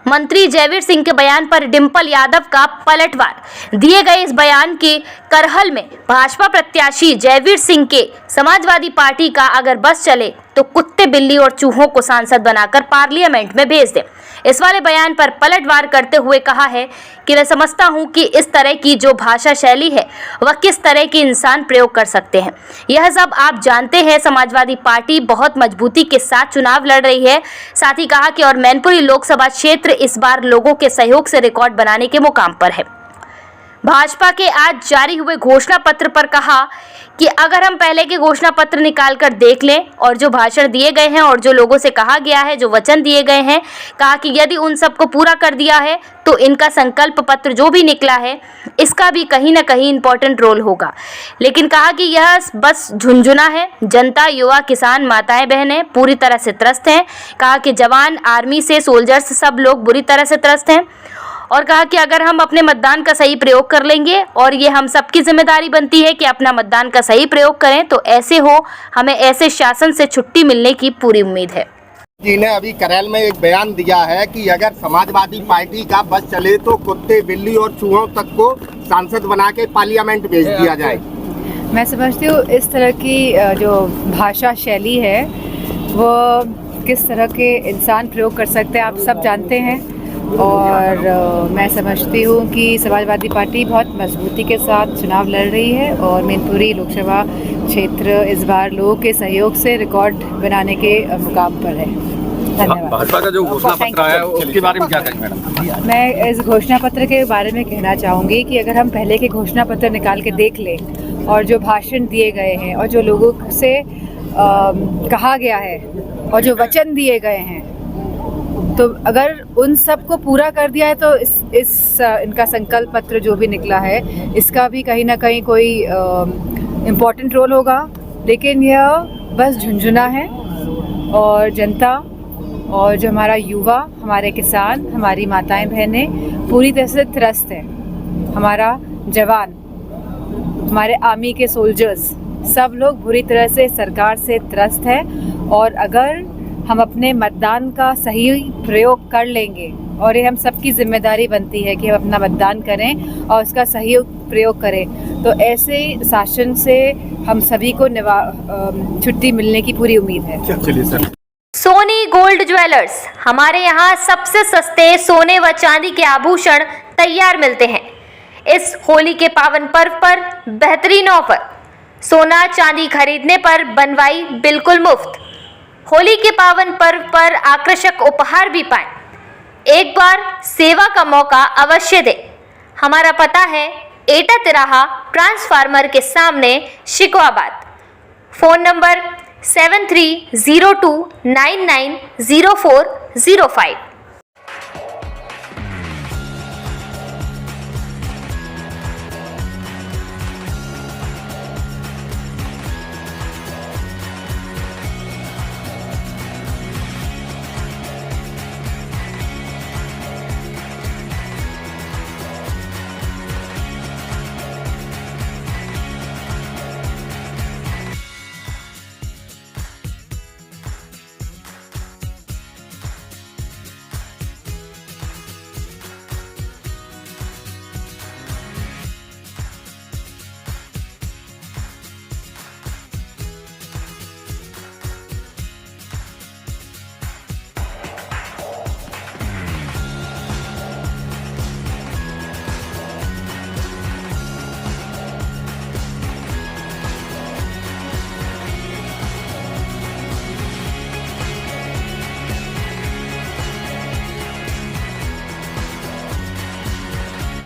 मंत्री जयवीर सिंह के बयान पर डिंपल यादव का पलटवार। दिए गए इस बयान के करहल में भाजपा प्रत्याशी जयवीर सिंह के समाजवादी पार्टी का अगर बस चले तो कुत्ते, बिल्ली और चूहों को सांसद बनाकर पार्लियामेंट में भेज दें। इस वाले बयान पर पलटवार करते हुए कहा है कि मैं समझता हूं कि इस तरह की जो भाषा शैली है वह किस तरह के इंसान प्रयोग कर सकते हैं। यह सब आप जानते हैं। समाजवादी पार्टी बहुत मजबूती के साथ चुनाव लड़ रही है। साथ ही कहा कि और मैनपुरी लोकसभा क्षेत्र इस बार लोगों के सहयोग से रिकॉर्ड बनाने के मुकाम पर है। भाजपा के आज जारी हुए घोषणा पत्र पर कहा कि अगर हम पहले के घोषणा पत्र निकाल कर देख लें और जो भाषण दिए गए हैं और जो लोगों से कहा गया है, जो वचन दिए गए हैं, कहा कि यदि उन सबको पूरा कर दिया है तो इनका संकल्प पत्र जो भी निकला है इसका भी कहीं ना कहीं इंपॉर्टेंट रोल होगा। लेकिन कहा कि यह बस झुंझुना है। जनता, युवा, किसान, माताएं, बहनें पूरी तरह से त्रस्त हैं। कहा कि जवान, आर्मी से सोल्जर्स सब लोग बुरी तरह से त्रस्त हैं। और कहा कि अगर हम अपने मतदान का सही प्रयोग कर लेंगे और ये हम सबकी जिम्मेदारी बनती है कि अपना मतदान का सही प्रयोग करें तो ऐसे हो, हमें ऐसे शासन से छुट्टी मिलने की पूरी उम्मीद है। जी ने अभी करैल में एक बयान दिया है कि अगर समाजवादी पार्टी का बस चले तो कुत्ते, बिल्ली और चूहों तक को सांसद बना के पार्लियामेंट भेज दिया जाए। मैं समझती हूँ इस तरह की जो भाषा शैली है वो किस तरह के इंसान प्रयोग कर सकते हैं आप सब जानते हैं। और मैं समझती हूँ कि समाजवादी पार्टी बहुत मजबूती के साथ चुनाव लड़ रही है और मैनपुरी लोकसभा क्षेत्र इस बार लोगों के सहयोग से रिकॉर्ड बनाने के मुकाम पर है। धन्यवाद। भाजपा का जो घोषणा पत्र आया है उसके बारे में क्या कहेंगे मैडम? मैं इस घोषणा पत्र के बारे में कहना चाहूँगी कि अगर हम पहले के घोषणा पत्र निकाल के देख लें और जो भाषण दिए गए हैं और जो लोगों से कहा गया है और जो वचन दिए गए हैं तो अगर उन सब को पूरा कर दिया है तो इनका संकल्प पत्र जो भी निकला है इसका भी कहीं ना कहीं कोई इम्पोर्टेंट रोल होगा। लेकिन यह बस झुंझुना है और जनता और जो हमारा युवा, हमारे किसान, हमारी माताएं, बहनें पूरी तरह से त्रस्त हैं। हमारा जवान, हमारे आर्मी के सोल्जर्स सब लोग बुरी तरह से सरकार से त्रस्त हैं। और अगर हम अपने मतदान का सही प्रयोग कर लेंगे और ये हम सबकी जिम्मेदारी बनती है कि हम अपना मतदान करें और उसका सही प्रयोग करें तो ऐसे शासन से हम सभी को छुट्टी मिलने की पूरी उम्मीद है। चलिए सर। सोनी गोल्ड ज्वेलर्स, हमारे यहाँ सबसे सस्ते सोने व चांदी के आभूषण तैयार मिलते हैं। इस होली के पावन पर्व पर बेहतरीन ऑफर, सोना चांदी खरीदने पर बनवाई बिल्कुल मुफ्त। होली के पावन पर्व पर आकर्षक उपहार भी पाएं। एक बार सेवा का मौका अवश्य दें। हमारा पता है एटा तिराहा ट्रांसफार्मर के सामने, शिकवाबाद। Phone number 7302990405।